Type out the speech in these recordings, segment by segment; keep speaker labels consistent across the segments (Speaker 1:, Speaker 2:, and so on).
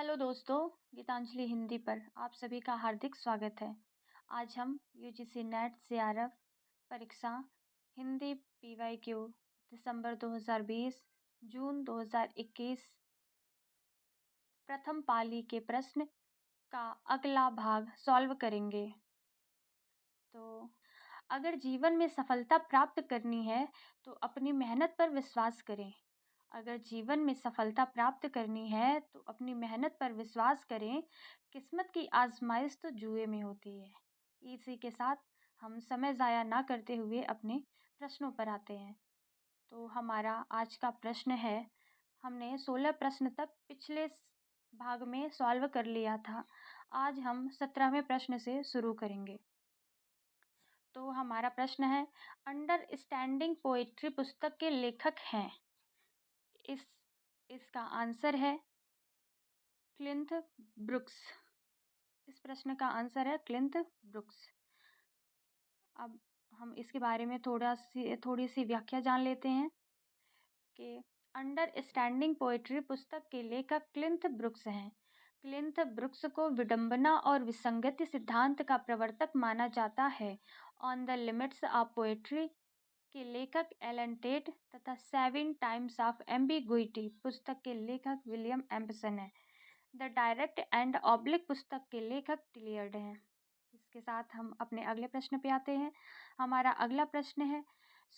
Speaker 1: Hello दोस्तों, गीतांजलि हिंदी पर आप सभी का हार्दिक स्वागत है। आज हम यूजीसी नेट जेआरएफ परीक्षा हिंदी पीवाईक्यू दिसंबर 2020 जून 2021 प्रथम पाली के प्रश्न का अगला भाग सॉल्व करेंगे। तो अगर जीवन में सफलता प्राप्त करनी है तो अपनी मेहनत पर विश्वास करें। अगर जीवन में सफलता प्राप्त करनी है तो अपनी मेहनत पर विश्वास करें। किस्मत की आजमाइश तो जुए में होती है। इसी के साथ हम समय ज़ाया ना करते हुए अपने प्रश्नों पर आते हैं। तो हमारा आज का प्रश्न है, हमने 16 प्रश्न तक पिछले भाग में सॉल्व कर लिया था। आज हम 17वें प्रश्न से शुरू करेंगे। तो हमारा प्रश्न है, अंडरस्टैंडिंग पोएट्री पुस्तक के लेखक हैं। इसका आंसर है क्लिंथ ब्रुक्स। इस प्रश्न का आंसर है क्लिंथ ब्रुक्स। अब हम इसके बारे में थोड़ी सी व्याख्या जान लेते हैं कि अंडरस्टैंडिंग पोएट्री पुस्तक के लेखक क्लिंथ ब्रुक्स हैं। क्लिंथ ब्रुक्स को विडंबना और विसंगति सिद्धांत का प्रवर्तक माना जाता है। On the limits of poetry के लेखक एलन टेट तथा 7 टाइम्स ऑफ एम्बिगुइटी पुस्तक के लेखक विलियम एम्पसन है। द डायरेक्ट एंड ऑब्लिक पुस्तक के लेखक टिलियर्ड हैं। इसके साथ हम अपने अगले प्रश्न पे आते हैं। हमारा अगला प्रश्न है,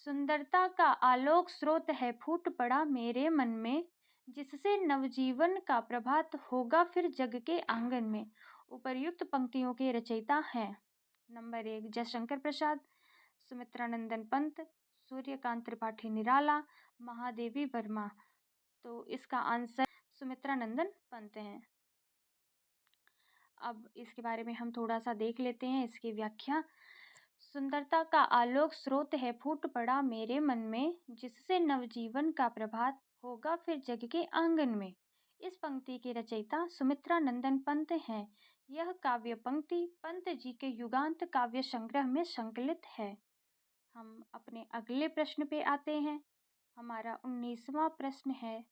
Speaker 1: सुंदरता का आलोक स्रोत है फूट पड़ा मेरे मन में, जिससे नवजीवन का प्रभात होगा फिर जग के आंगन में। उपर्युक्त पंक्तियों के रचयिता हैं। नंबर 1 जयशंकर प्रसाद, सुमित्रानंदन पंत, सूर्यकांत त्रिपाठी निराला, महादेवी वर्मा। तो इसका आंसर सुमित्रानंदन पंत हैं। अब इसके बारे में हम थोड़ा सा देख लेते हैं इसकी व्याख्या। सुंदरता का आलोक स्रोत है फूट पड़ा मेरे मन में, जिससे नवजीवन का प्रभात होगा फिर जग के आंगन में। इस पंक्ति के रचयिता सुमित्रानंदन पंत हैं। यह काव्य पंक्ति पंत जी के युगांत काव्य संग्रह में संकलित है। हम अपने अगले प्रश्न पे आते हैं। हमारा 19वां प्रश्न है,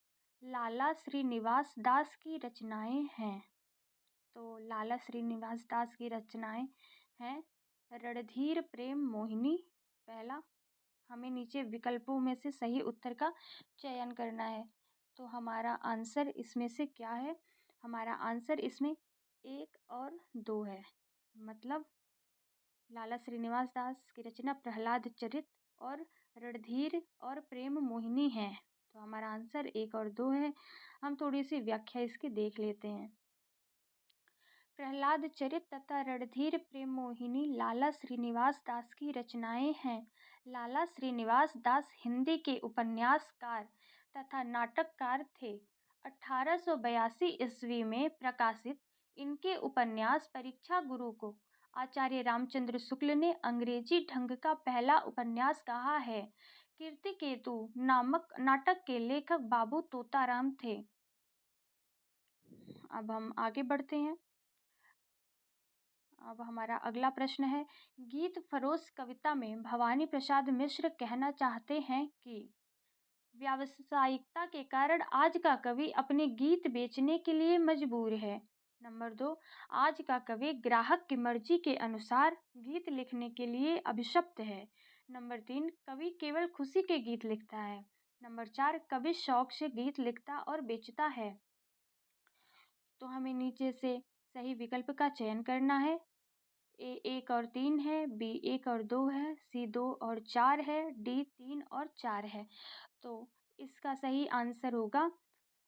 Speaker 1: लाला श्रीनिवास दास की रचनाएं हैं। तो लाला श्रीनिवास दास की रचनाएं हैं रणधीर प्रेम मोहिनी। पहला, हमें नीचे विकल्पों में से सही उत्तर का चयन करना है। तो हमारा आंसर इसमें से क्या है? हमारा आंसर इसमें 1 और 2 है। मतलब लाला श्रीनिवास दास की रचना प्रहलाद चरित और रणधीर और प्रेम मोहिनी है। तो हमारा आंसर 1 और 2 है। हम थोड़ी सी व्याख्या इसकी देख लेते हैं। प्रहलाद चरित तथा रणधीर प्रेम मोहिनी लाला श्रीनिवास दास की रचनाएं हैं। लाला श्रीनिवास दास हिंदी के उपन्यासकार तथा नाटककार थे। 1882 ईस्वी में प्रकाशित इनके उपन्यास परीक्षा गुरु को आचार्य रामचंद्र शुक्ल ने अंग्रेजी ढंग का पहला उपन्यास कहा है। कीर्तिकेतु नामक नाटक के लेखक बाबू तोताराम थे। अब हम आगे बढ़ते हैं। अब हमारा अगला प्रश्न है, गीत फरोश कविता में भवानी प्रसाद मिश्र कहना चाहते हैं कि व्यावसायिकता के कारण आज का कवि अपने गीत बेचने के लिए मजबूर है। नंबर 2, आज का कवि ग्राहक की मर्जी के अनुसार गीत लिखने के लिए अभिशप्त है। नंबर 3, कवि केवल खुशी के गीत लिखता है। नंबर 4, कवि शौक से गीत लिखता और बेचता है। तो हमें नीचे से सही विकल्प का चयन करना है। ए 1 और 3 है, बी 1 और 2 है, सी 2 और 4 है, डी 3 और 4 है। तो इसका सही आंसर होगा,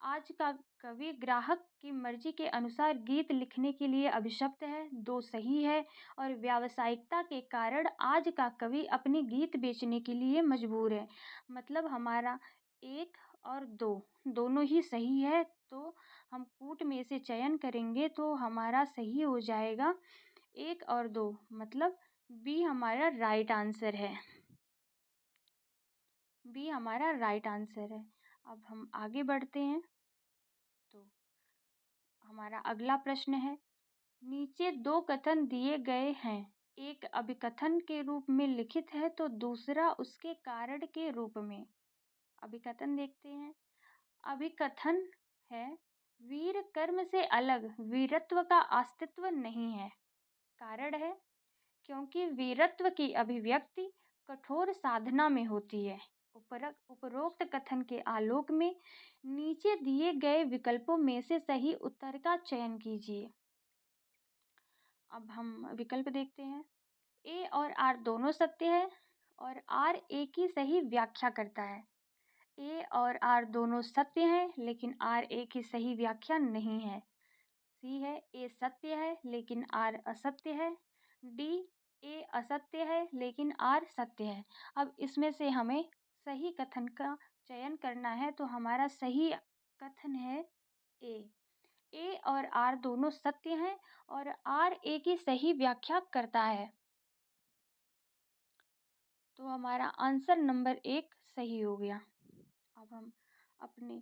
Speaker 1: आज का कवि ग्राहक की मर्जी के अनुसार गीत लिखने के लिए अभिशप्त है। 2 सही है। और व्यावसायिकता के कारण आज का कवि अपनी गीत बेचने के लिए मजबूर है। मतलब हमारा 1 और 2 दोनों ही सही है। तो हम कूट में से चयन करेंगे तो हमारा सही हो जाएगा 1 और 2। मतलब बी हमारा राइट आंसर है। बी हमारा राइट आंसर है। अब हम आगे बढ़ते हैं। तो हमारा अगला प्रश्न है, नीचे 2 कथन दिए गए हैं। एक अभिकथन के रूप में लिखित है तो दूसरा उसके कारण के रूप में। अभिकथन देखते हैं। अभिकथन है, वीर कर्म से अलग वीरत्व का अस्तित्व नहीं है। कारण है क्योंकि वीरत्व की अभिव्यक्ति कठोर साधना में होती है। उपरोक्त कथन के आलोक में नीचे दिए गए विकल्पों में से सही उत्तर का चयन कीजिए। अब हम विकल्प देखते हैं। ए और आर दोनों सत्य है और आर ए की सही व्याख्या करता है। ए और आर दोनों सत्य हैं लेकिन आर ए की सही व्याख्या नहीं है। सी है ए सत्य है लेकिन आर असत्य है। डी ए असत्य है लेकिन आर सत्य है। अब इसमें से हमें सही कथन का चयन करना है, तो हमारा सही कथन है ए। ए और आर दोनों सत्य हैं और आर ए की सही व्याख्या करता है, तो हमारा आंसर नंबर 1 सही हो गया। अब हम अपने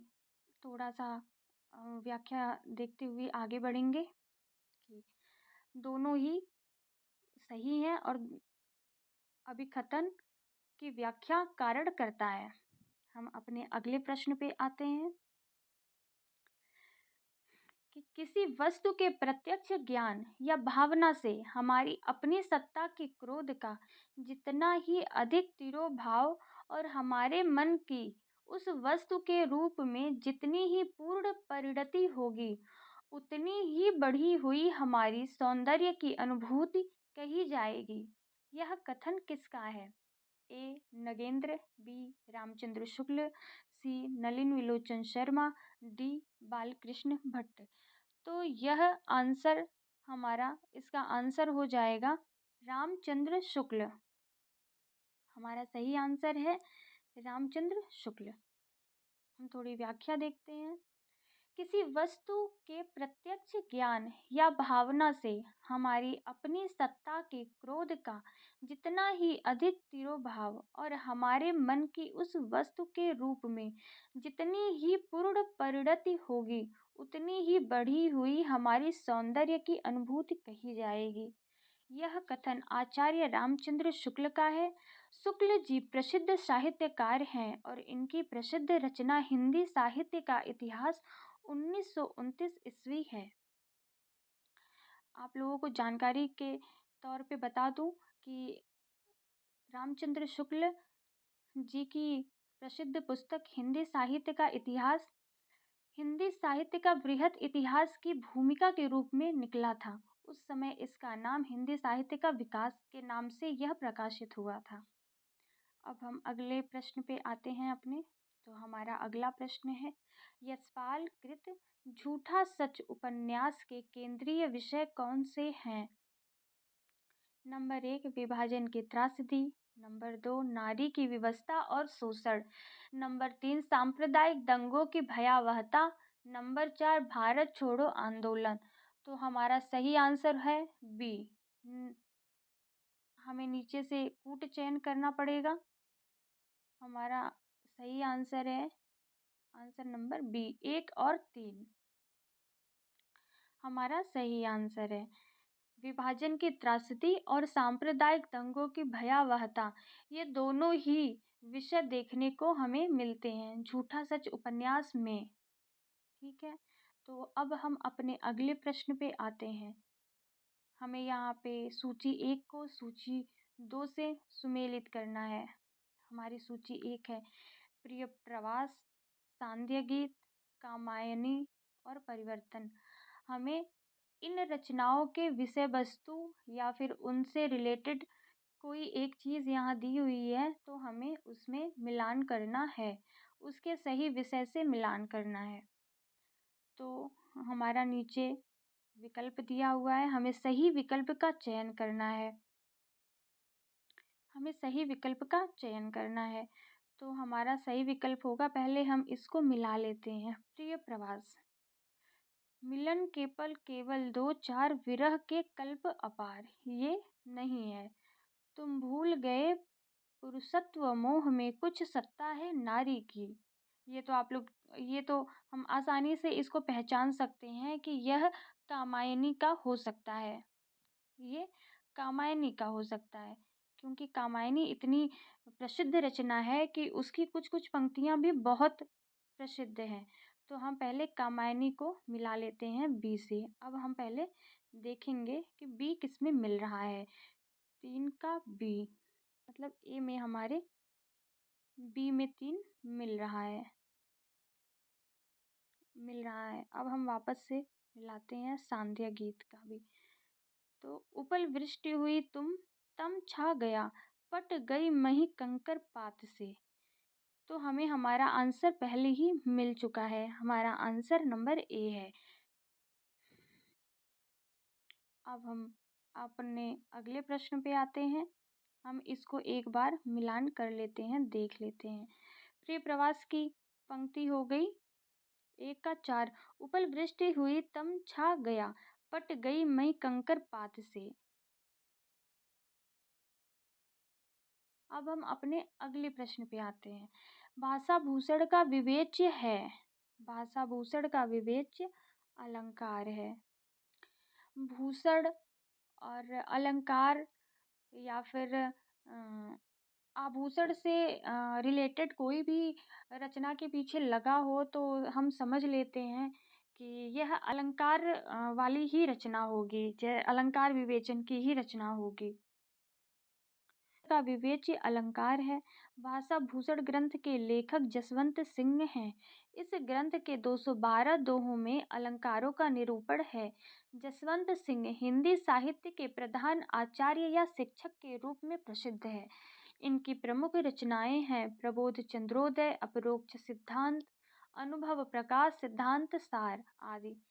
Speaker 1: थोड़ा सा व्याख्या देखते हुए आगे बढ़ेंगे कि दोनों ही सही हैं और अभिकथन की व्याख्या कारण करता है। हम अपने अगले प्रश्न पे आते हैं कि किसी वस्तु के प्रत्यक्ष ज्ञान या भावना से हमारी अपनी सत्ता के क्रोध का जितना ही अधिक तिरोभाव और हमारे मन की उस वस्तु के रूप में जितनी ही पूर्ण परिणति होगी, उतनी ही बढ़ी हुई हमारी सौंदर्य की अनुभूति कही जाएगी। यह कथन किसका है? ए नगेंद्र, बी रामचंद्र शुक्ल, सी नलिन विलोचन शर्मा, डी बालकृष्ण भट्ट। तो यह आंसर हमारा, इसका आंसर हो जाएगा रामचंद्र शुक्ल। हमारा सही आंसर है रामचंद्र शुक्ल। हम थोड़ी व्याख्या देखते हैं। किसी वस्तु के प्रत्यक्ष ज्ञान या भावना से हमारी अपनी सत्ता के क्रोध का जितना ही अधिक तिरोभाव और हमारे मन की उस वस्तु के रूप में जितनी ही पूर्ण परिणति होगी, उतनी ही बढ़ी हुई हमारी सौंदर्य की अनुभूति कही जाएगी। यह कथन आचार्य रामचंद्र शुक्ल का है। शुक्ल जी प्रसिद्ध साहित्यकार हैं और इनकी प्रसिद्ध रचना हिंदी साहित्य का इतिहास 1929 ईस्वी है। आप लोगों को जानकारी के तौर पे बता दूं कि रामचंद्र शुक्ल जी की प्रसिद्ध पुस्तक हिंदी साहित्य का इतिहास हिंदी साहित्य का बृहद इतिहास की भूमिका के रूप में निकला था। उस समय इसका नाम हिंदी साहित्य का विकास के नाम से यह प्रकाशित हुआ था। अब हम अगले प्रश्न पे आते हैं अपने। तो हमारा अगला प्रश्न है, यशपाल कृत झूठा सच उपन्यास के केंद्रीय विषय कौन से हैं? नंबर 1 विभाजन की त्रासदी, नंबर 2 नारी की विवशता और शोषण, नंबर 3 सांप्रदायिक दंगों की भयावहता, नंबर 4 भारत छोड़ो आंदोलन। तो हमारा सही आंसर है बी। हमें नीचे से कूट चयन करना पड़ेगा। हमारा सही आंसर है आंसर नंबर बी, 1 और 3 हमारा सही आंसर है। विभाजन की त्रासदी और सांप्रदायिक दंगों की भयावहता, ये दोनों ही विषय देखने को हमें मिलते हैं झूठा सच उपन्यास में। ठीक है, तो अब हम अपने अगले प्रश्न पे आते हैं। हमें यहाँ पे सूची 1 को सूची 2 से सुमेलित करना है। हमारी सूची 1 है प्रिय प्रवास, सांध्य गीत, कामायनी और परिवर्तन। हमें इन रचनाओं के विषय वस्तु या फिर उनसे रिलेटेड कोई एक चीज़ यहाँ दी हुई है, तो हमें उसमें मिलान करना है, उसके सही विषय से मिलान करना है। तो हमारा नीचे विकल्प दिया हुआ है, हमें सही विकल्प का चयन करना है। हमें सही विकल्प का चयन करना है, तो हमारा सही विकल्प होगा, पहले हम इसको मिला लेते हैं। प्रिय प्रवास, मिलन के पल केवल दो चार, विरह के कल्प अपार, ये नहीं है। तुम भूल गए पुरुषत्व मोह में कुछ सत्ता है नारी की। ये तो हम आसानी से इसको पहचान सकते हैं कि यह कामायनी का हो सकता है। ये कामायनी का हो सकता है क्योंकि कामायनी इतनी प्रसिद्ध रचना है कि उसकी कुछ कुछ पंक्तियाँ भी बहुत प्रसिद्ध हैं। तो हम पहले कामायनी को मिला लेते हैं बी से। अब हम पहले देखेंगे कि बी किस में मिल रहा है। 3 का बी मतलब ए में हमारे बी में 3 मिल रहा है। अब हम वापस से मिलाते हैं सांध्या गीत का भी। तो उपल वृष्टि हुई तम छा गया, पट गई मही कंकर पात से। तो हमें हमारा आंसर पहले ही मिल चुका है। हमारा आंसर नंबर ए है। अब हम अपने अगले प्रश्न पे आते हैं। हम इसको एक बार मिलान कर लेते हैं, देख लेते हैं। प्रिय प्रवास की पंक्ति हो गई 1 का 4। उपल वृष्टि हुई तम छा गया, पट गई मई कंकर पात से। अब हम अपने अगले प्रश्न पे आते हैं। भाषा भूषण का विवेच्य है। भाषा भूषण का विवेच्य अलंकार है। भूषण और अलंकार या फिर आभूषण से रिलेटेड कोई भी रचना के पीछे लगा हो तो हम समझ लेते हैं कि यह अलंकार वाली ही रचना होगी, अलंकार विवेचन की ही रचना होगी। का विवेच्य अलंकार है। भाषा भूषण ग्रंथ के लेखक जसवंत सिंह हैं। इस ग्रंथ के 212 दोहों में अलंकारों का निरूपण है। जसवंत सिंह हिंदी साहित्य के प्रधान आचार्य या शिक्षक के रूप में प्रसिद्ध है। इनकी प्रमुख रचनाएं हैं प्रबोध चंद्रोदय, अपरोक्ष सिद्धांत, अनुभव प्रकाश, सिद्धांत सार आदि।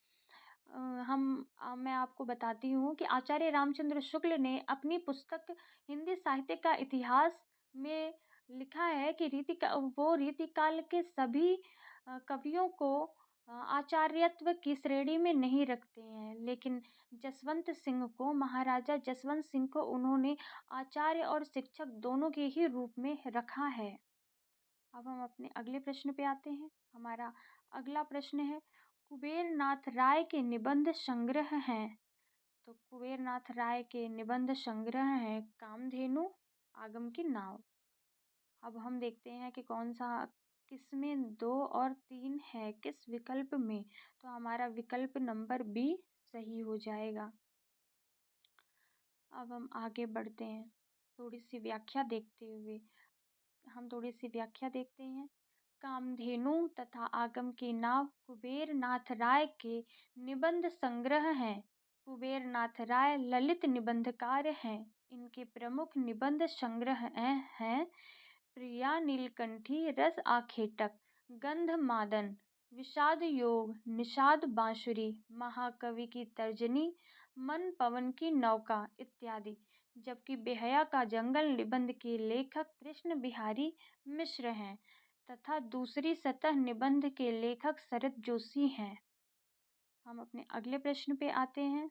Speaker 1: मैं आपको बताती हूँ कि आचार्य रामचंद्र शुक्ल ने अपनी पुस्तक हिंदी साहित्य का इतिहास में लिखा है कि वो रीतिकाल के सभी कवियों को आचार्यत्व की श्रेणी में नहीं रखते हैं, लेकिन जसवंत सिंह को, महाराजा जसवंत सिंह को उन्होंने आचार्य और शिक्षक दोनों के ही रूप में रखा है। अब हम अपने अगले प्रश्न पे आते हैं। हमारा अगला प्रश्न है कुबेर नाथ राय के निबंध संग्रह हैं। तो कुबेर नाथ राय के निबंध संग्रह हैं कामधेनु, आगम की नाव। अब हम देखते हैं कि कौन सा किसमें 2 और 3 है, किस विकल्प में। तो हमारा विकल्प नंबर बी सही हो जाएगा। अब हम आगे बढ़ते हैं। थोड़ी सी व्याख्या देखते हैं। कामधेनु तथा आगम की नाव कुबेर नाथ राय के निबंध संग्रह हैं। कुबेर नाथ राय ललित निबंधकार हैं। इनके प्रमुख निबंध संग्रह हैं प्रिया नीलकंठी, रस आखेटक, गंध मादन, विषाद योग, निषाद बांसुरी, महाकवि की तर्जनी, मन पवन की नौका इत्यादि। जबकि बेहया का जंगल निबंध के लेखक कृष्ण बिहारी मिश्र हैं तथा दूसरी सतह निबंध के लेखक शरद जोशी हैं। हम अपने अगले प्रश्न पे आते हैं।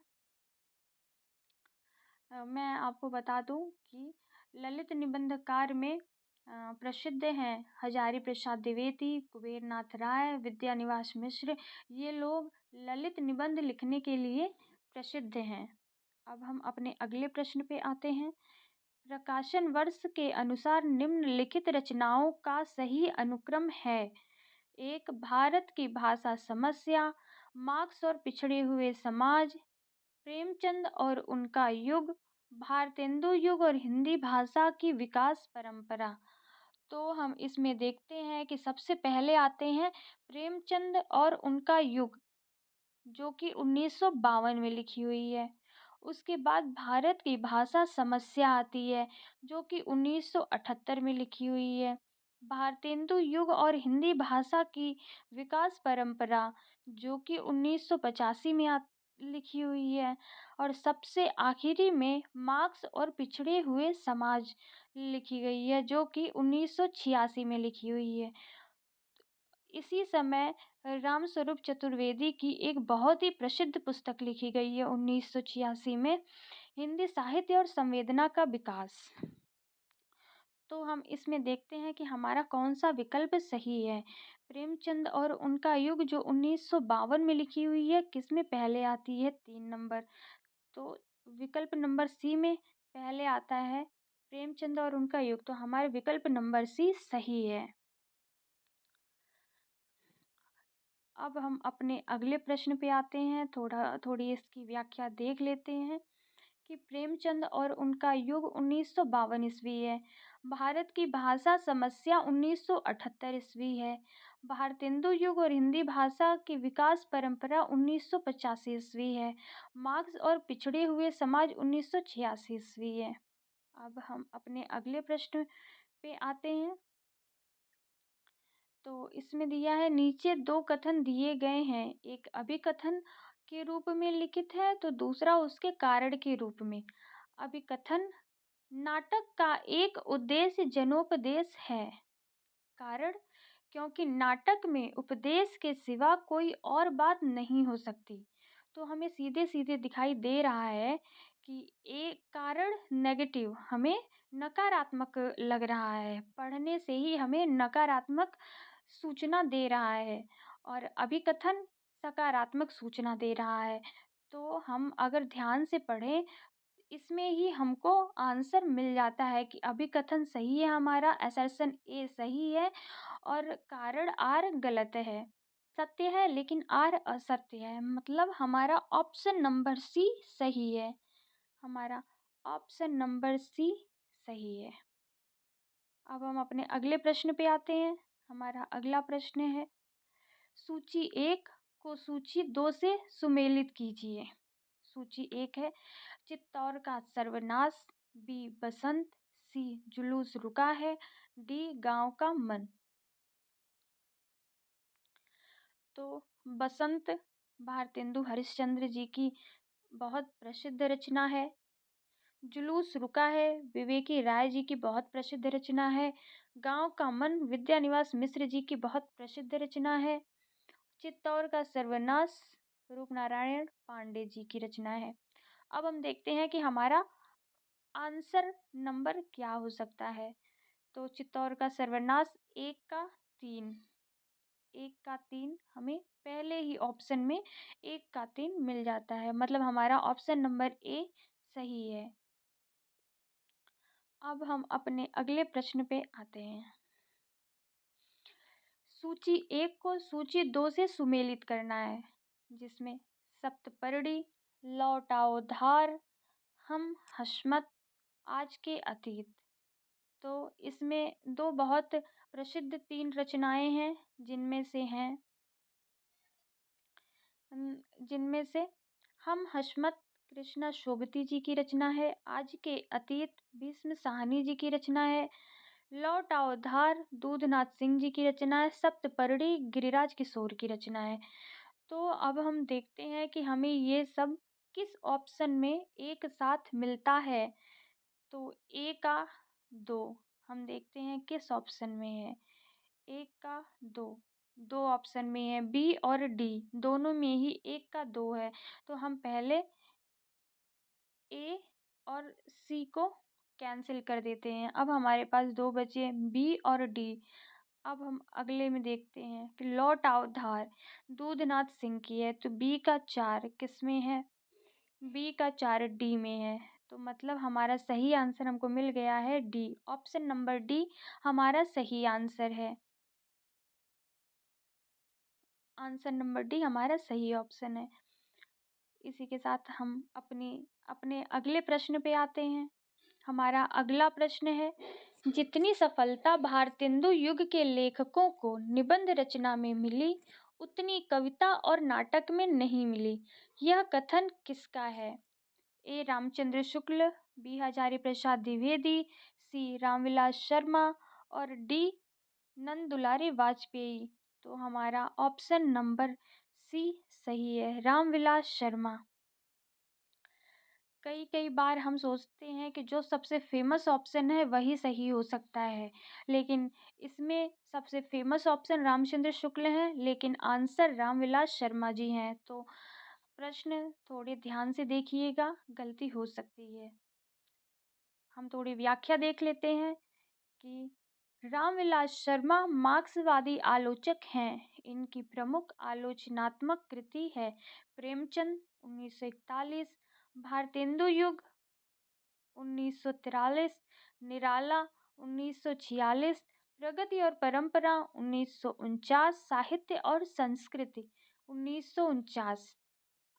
Speaker 1: मैं आपको बता दूं कि ललित निबंधकार में प्रसिद्ध हैं हजारी प्रसाद द्विवेदी, कुबेर नाथ राय, विद्यानिवास मिश्र। ये लोग ललित निबंध लिखने के लिए प्रसिद्ध हैं। अब हम अपने अगले प्रश्न पे आते हैं। प्रकाशन वर्ष के अनुसार निम्नलिखित रचनाओं का सही अनुक्रम है। 1 भारत की भाषा समस्या, मार्क्स और पिछड़े हुए समाज, प्रेमचंद और उनका युग, भारतेंदु युग और हिंदी भाषा की विकास परंपरा। तो हम इसमें देखते हैं कि सबसे पहले आते हैं प्रेमचंद और उनका युग, जो कि 1952 में लिखी हुई है। उसके बाद भारत की भाषा समस्या आती है, जो कि 1978 में लिखी हुई है। भारतेंदु युग और हिंदी भाषा की विकास परंपरा, जो कि 1985 में लिखी हुई है। और सबसे आखिरी में मार्क्स और पिछड़े हुए समाज लिखी गई है, जो कि 1986 में लिखी हुई है। इसी समय रामस्वरूप चतुर्वेदी की एक बहुत ही प्रसिद्ध पुस्तक लिखी गई है 1986 में, हिंदी साहित्य और संवेदना का विकास। तो हम इसमें देखते हैं कि हमारा कौन सा विकल्प सही है। प्रेमचंद और उनका युग जो 1952 में लिखी हुई है, किस में पहले आती है? 3 नंबर। तो विकल्प नंबर सी में पहले आता है प्रेमचंद और उनका युग। तो हमारे विकल्प नंबर सी सही है। अब हम अपने अगले प्रश्न पे आते हैं। थोड़ी इसकी व्याख्या देख लेते हैं कि प्रेमचंद और उनका युग 1952 ईस्वी है। भारत की भाषा समस्या 1978 ईस्वी है। भारतेंदु युग और हिंदी भाषा की विकास परंपरा 1985 ईस्वी है। मार्क्स और पिछड़े हुए समाज 1986 ईस्वी है। अब हम अपने अगले प्रश्न पे आते हैं। तो इसमें दिया है, नीचे दो कथन दिए गए हैं, एक अभिकथन के रूप में लिखित है तो दूसरा उसके कारण के रूप में। अभिकथन, नाटक का एक उद्देश्य जनोपदेश है। कारण, क्योंकि नाटक में उपदेश के सिवा कोई और बात नहीं हो सकती। तो हमें सीधे सीधे दिखाई दे रहा है कि एक कारण नेगेटिव, हमें नकारात्मक लग रहा है, पढ़ने से ही हमें नकारात्मक सूचना दे रहा है, और अभिकथन सकारात्मक सूचना दे रहा है। तो हम अगर ध्यान से पढ़ें, इसमें ही हमको आंसर मिल जाता है कि अभिकथन सही है, हमारा असर्शन ए सही है और कारण आर गलत है। सत्य है लेकिन आर असत्य है, मतलब हमारा ऑप्शन नंबर सी सही है। हमारा ऑप्शन नंबर सी सही है। अब हम अपने अगले प्रश्न पे आते हैं। हमारा अगला प्रश्न है, सूची 1 को सूची 2 से सुमेलित कीजिए। सूची 1 है, चित्तौर का सर्वनाश, बी बसंत, सी जुलूस रुका है, डी गांव का मन। तो बसंत भारतेंदु हरिश्चंद्र जी की बहुत प्रसिद्ध रचना है। जुलूस रुका है विवेकी राय जी की बहुत प्रसिद्ध रचना है। गांव का मन विद्यानिवास मिश्र जी की बहुत प्रसिद्ध रचना है। चित्तौर का सर्वनाश रूपनारायण पांडे जी की रचना है। अब हम देखते हैं कि हमारा आंसर नंबर क्या हो सकता है। तो चित्तौर का सर्वनाश 1 का 3, 1 का 3 हमें पहले ही ऑप्शन में 1 का 3 मिल जाता है, मतलब हमारा ऑप्शन नंबर ए सही है। अब हम अपने अगले प्रश्न पे आते हैं। सूची 1 को सूची 2 से सुमेलित करना है, जिसमें सप्तपर्णी, लौट आओ धार, हम हशमत, आज के अतीत। तो इसमें दो बहुत प्रसिद्ध 3 रचनाएं हैं, जिनमें से हम हशमत कृष्णा शोभती जी की रचना है, आज के अतीत भीष्म साहनी जी की रचना है, लौट आओ धार दूधनाथ सिंह जी की रचना है, सप्तपर्णी गिरिराज किशोर की रचना है। तो अब हम देखते हैं कि हमें ये सब किस ऑप्शन में एक साथ मिलता है। तो 1 का 2 हम देखते हैं किस ऑप्शन में है। 1 का 2 दो ऑप्शन में है, बी और डी दोनों में ही 1 का 2 है। तो हम पहले ए और सी को कैंसिल कर देते हैं। अब हमारे पास 2 बचे, बी और डी। अब हम अगले में देखते हैं कि लौट आओ धार दूधनाथ सिंह की है, तो बी का 4 किस में है, बी का 4 डी में है। तो मतलब हमारा सही आंसर हमको मिल गया है डी, ऑप्शन नंबर डी हमारा सही आंसर है। आंसर नंबर डी हमारा सही ऑप्शन है। इसी के साथ हम अपने अगले प्रश्न पे आते हैं। हमारा अगला प्रश्न है, जितनी सफलता भारतेंदु युग के लेखकों को निबंध रचना में मिली, उतनी कविता और नाटक में नहीं मिली। यह कथन किसका है। ए रामचंद्र शुक्ल, बी हजारी प्रसाद द्विवेदी, सी रामविलास शर्मा और डी नंद दुलारी वाजपेयी। तो हमारा ऑप्शन नंबर सी सही है, रामविलास शर्मा। कई कई बार हम सोचते हैं कि जो सबसे फेमस ऑप्शन है वही सही हो सकता है, लेकिन इसमें सबसे फेमस ऑप्शन रामचंद्र शुक्ल है, लेकिन आंसर रामविलास शर्मा जी हैं। तो प्रश्न थोड़े ध्यान से देखिएगा, गलती हो सकती है। हम थोड़ी व्याख्या देख लेते हैं कि रामविलास शर्मा मार्क्सवादी आलोचक हैं। इनकी प्रमुख आलोचनात्मक कृति है प्रेमचंद 1941, भारतेंदु युग 1943, निराला 1946, प्रगति और परंपरा 1949, साहित्य और संस्कृति 1949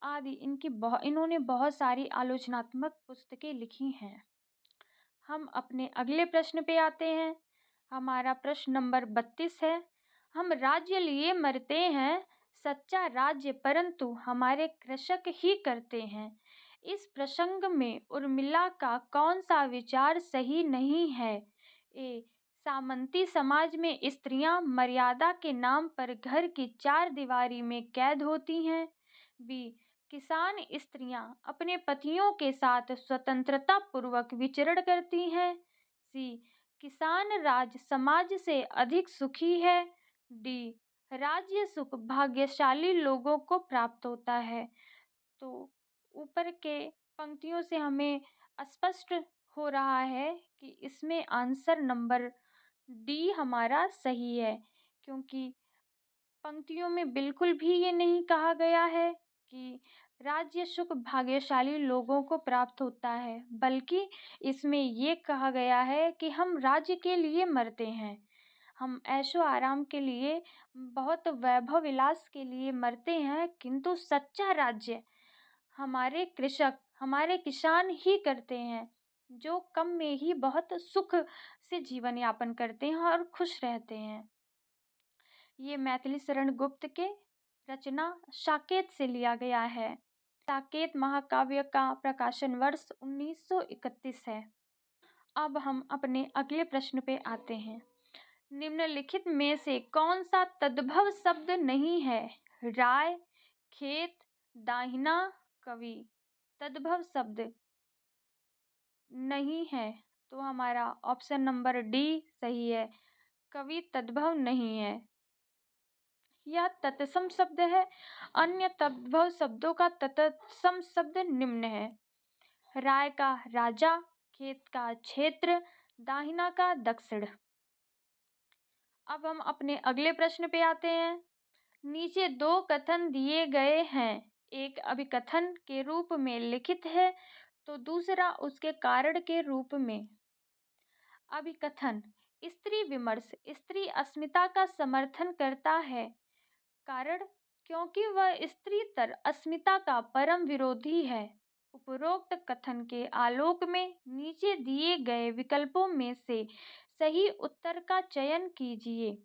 Speaker 1: आदि इन्होंने बहुत सारी आलोचनात्मक पुस्तकें लिखी हैं। हम अपने अगले प्रश्न पे आते हैं। हमारा प्रश्न नंबर 32 है। हम राज्य लिए मरते हैं, सच्चा राज्य परंतु हमारे कृषक ही करते हैं। इस प्रसंग में उर्मिला का कौन सा विचार सही नहीं है? ए, सामंती समाज में स्त्रियां मर्यादा के नाम पर घर की चार दीवारी में कैद होती हैं। बी, किसान स्त्रियां अपने पतियों के साथ स्वतंत्रता पूर्वक विचरण करती हैं। सी, किसान राज समाज से अधिक सुखी है। डी, राज्य सुख भाग्यशाली लोगों को प्राप्त होता है। तो ऊपर के पंक्तियों से हमें स्पष्ट हो रहा है कि इसमें आंसर नंबर डी हमारा सही है, क्योंकि पंक्तियों में बिल्कुल भी ये नहीं कहा गया है कि राज्य सुख भाग्यशाली लोगों को प्राप्त होता है, बल्कि इसमें ये कहा गया है कि हम राज्य के लिए मरते हैं, हम ऐशो आराम के लिए, बहुत वैभव विलास के लिए मरते हैं, किंतु सच्चा राज्य हमारे कृषक, हमारे किसान ही करते हैं, जो कम में ही बहुत सुख से जीवन यापन करते हैं और खुश रहते हैं। ये मैथिली शरण गुप्त के रचना साकेत से लिया गया है। साकेत महाकाव्य का प्रकाशन वर्ष 1931 है। अब हम अपने अगले प्रश्न पे आते हैं। निम्नलिखित में से कौन सा तद्भव शब्द नहीं है? राय, खेत, दाहिना, कवि। तद्भव शब्द नहीं है, तो हमारा ऑप्शन नंबर डी सही है। कवि तद्भव नहीं है। यह तत्सम शब्द है। अन्य तद्भव शब्दों का तत्सम शब्द निम्न है। राय का राजा, खेत का क्षेत्र, दाहिना का दक्षिण। अब हम अपने अगले प्रश्न पे आते हैं। नीचे दो कथन दिए गए हैं, एक अभिकथन के रूप में लिखित है तो दूसरा उसके कारण के रूप में। अभिकथन, स्त्री विमर्श स्त्री अस्मिता का समर्थन करता है। कारण, क्योंकि वह स्त्रीतर अस्मिता का परम विरोधी है। उपरोक्त कथन के आलोक में नीचे दिए गए विकल्पों में से सही उत्तर का चयन कीजिए।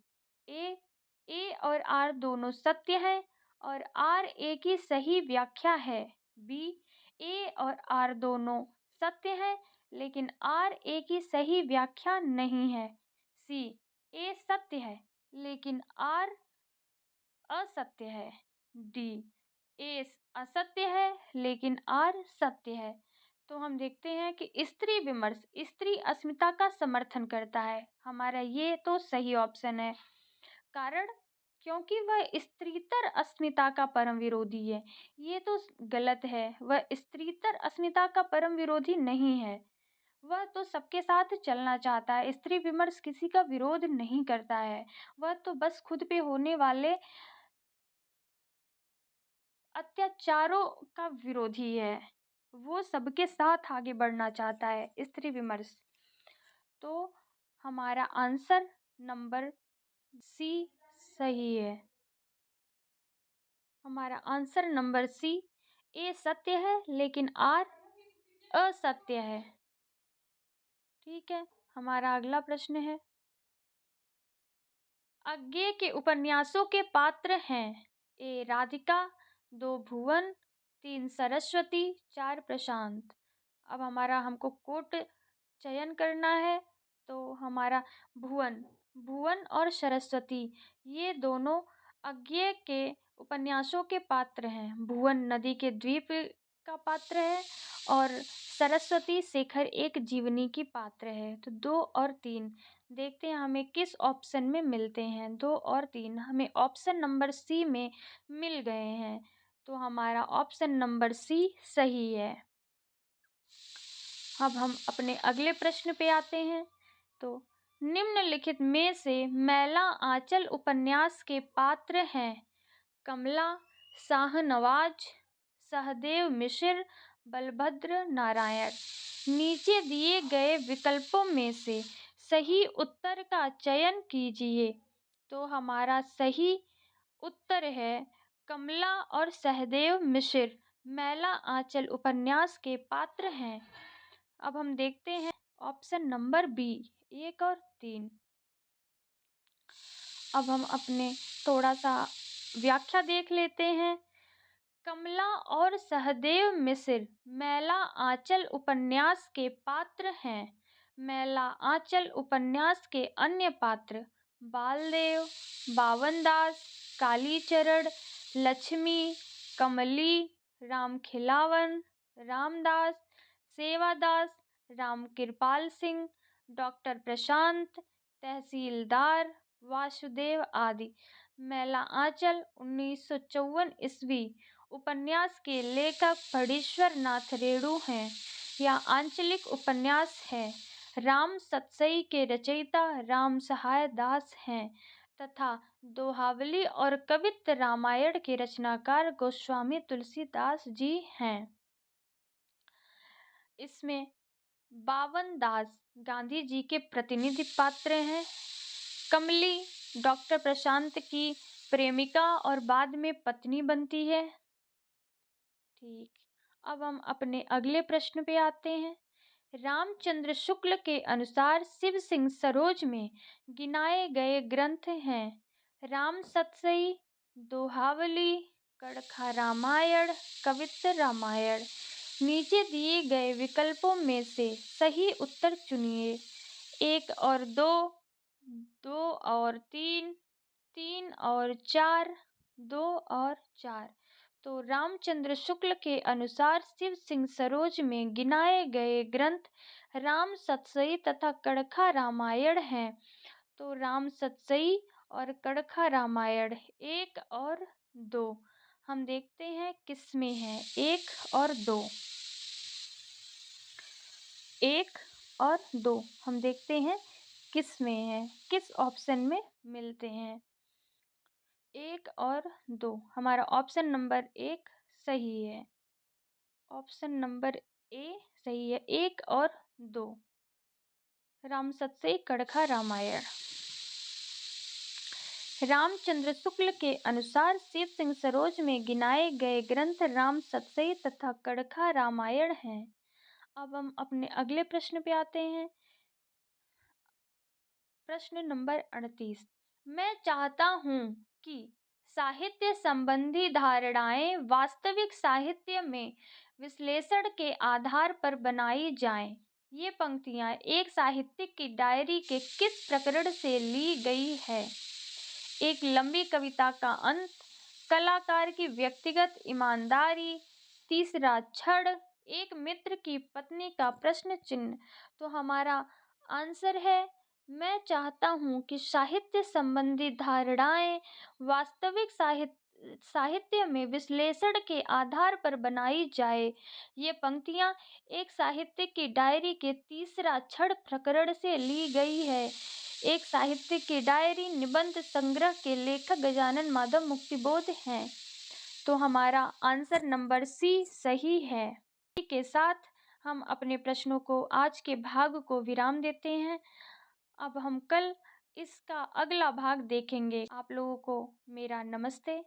Speaker 1: ए और आर दोनों सत्य हैं और आर ए की सही व्याख्या है। बी, ए और आर दोनों सत्य हैं लेकिन आर ए की सही व्याख्या नहीं है। सी, ए सत्य है लेकिन आर असत्य है। डी, ए असत्य है लेकिन आर सत्य है। तो हम देखते हैं कि स्त्री विमर्श स्त्री अस्मिता का समर्थन करता है, हमारा ये तो सही ऑप्शन है। कारण, क्योंकि वह स्त्रीतर अस्मिता का परम विरोधी है, ये तो गलत है। वह स्त्रीतर अस्मिता का परम विरोधी नहीं है, वह तो सबके साथ चलना चाहता है। स्त्री विमर्श किसी का विरोध नहीं करता है, वह तो बस खुद पे होने वाले अत्याचारों का विरोधी है, वो सबके साथ आगे बढ़ना चाहता है। स्त्री विमर्श। तो हमारा आंसर नंबर सी सही है। हमारा आंसर नंबर सी, ए सत्य है लेकिन आर असत्य है। ठीक है, हमारा अगला प्रश्न है। अज्ञे के उपन्यासों के पात्र हैं। ए राधिका, 2 भुवन, 3 सरस्वती, 4 प्रशांत। अब हमारा हमको कोट चयन करना है, तो हमारा भुवन और सरस्वती ये दोनों अज्ञे के उपन्यासों के पात्र हैं। भुवन नदी के द्वीप का पात्र है और सरस्वती शेखर एक जीवनी की पात्र है। तो 2 और 3 देखते हैं हमें किस ऑप्शन में मिलते हैं। 2 और 3 हमें ऑप्शन नंबर सी में मिल गए हैं, तो हमारा ऑप्शन नंबर सी सही है। अब हम अपने अगले प्रश्न पे आते हैं। तो निम्नलिखित में से मैला आंचल उपन्यास के पात्र हैं। कमला, शाहनवाज, सहदेव मिश्र, बलभद्र नारायण। नीचे दिए गए विकल्पों में से सही उत्तर का चयन कीजिए। तो हमारा सही उत्तर है कमला और सहदेव मिश्र मैला आंचल उपन्यास के पात्र हैं। अब हम देखते हैं ऑप्शन नंबर बी 1 और 3। अब हम अपने थोड़ा सा व्याख्या देख लेते हैं। कमला और सहदेव मिश्र मैला आंचल उपन्यास के पात्र हैं। मैला आंचल उपन्यास के अन्य पात्र बालदेव, बावनदास, कालीचरण, लक्ष्मी, कमली, रामखिलावन, रामदास, सेवादास, रामकृपाल सिंह, डॉक्टर प्रशांत, तहसीलदार, वासुदेव आदि। मैला आंचल 1954 ईस्वी उपन्यास के लेखक फणीश्वर नाथ रेणु हैं। यह आंचलिक उपन्यास है। राम सतसई के रचयिता राम सहाय दास हैं तथा दोहावली और कवित्त रामायण के रचनाकार गोस्वामी तुलसीदास जी हैं। इसमें बावन दास गांधी जी के प्रतिनिधि पात्र हैं। कमली डॉक्टर प्रशांत की प्रेमिका और बाद में पत्नी बनती है। ठीक, अब हम अपने अगले प्रश्न पे आते हैं। रामचंद्र शुक्ल के अनुसार शिव सिंह सरोज में गिनाए गए ग्रंथ हैं राम सतसई, दोहावली, कड़खा रामायण, कवित्त रामायण। नीचे दिए गए विकल्पों में से सही उत्तर चुनिए। 1 और 2, 2 और 3, 3 और 4, 2 और 4। तो रामचंद्र शुक्ल के अनुसार शिव सिंह सरोज में गिनाए गए ग्रंथ राम सतसई तथा कड़खा रामायण हैं। तो राम सतसई और कड़खा रामायण 1 और 2। हम देखते हैं किस में है 1 और 2। 1 और 2 हम देखते हैं किस में है, किस ऑप्शन में मिलते हैं। 1 और 2 हमारा ऑप्शन नंबर 1 सही है। ऑप्शन नंबर ए सही है। 1 और 2 राम सतसई कड़खा रामायण। रामचंद्र शुक्ल के अनुसार शिव सिंह सरोज में गिनाए गए ग्रंथ राम सतसई तथा कड़खा रामायण हैं। अब हम अपने अगले प्रश्न पे आते हैं। प्रश्न नंबर 38। मैं चाहता हूँ कि साहित्य संबंधी धारणाएं वास्तविक साहित्य में विश्लेषण के आधार पर बनाई जाएं। ये पंक्तियां एक साहित्यिक की डायरी के किस प्रकरण से ली गई है? एक लंबी कविता का अंत, कलाकार की व्यक्तिगत ईमानदारी, तीसरा क्षण, एक मित्र की पत्नी का प्रश्न चिन्ह। तो हमारा आंसर है मैं चाहता हूँ कि साहित्य संबंधी धारणाएं वास्तविक साहित्य में विश्लेषण के आधार पर बनाई जाए। ये पंक्तियां एक साहित्यिक की डायरी के तीसरा क्षण प्रकरण से ली गई है। एक साहित्यिक की डायरी निबंध संग्रह के लेखक गजानन माधव मुक्तिबोध हैं। तो हमारा आंसर नंबर सी सही है। इसी के साथ हम अपने प्रश्नों को आज के भाग को विराम देते हैं। अब हम कल इसका अगला भाग देखेंगे। आप लोगों को मेरा नमस्ते।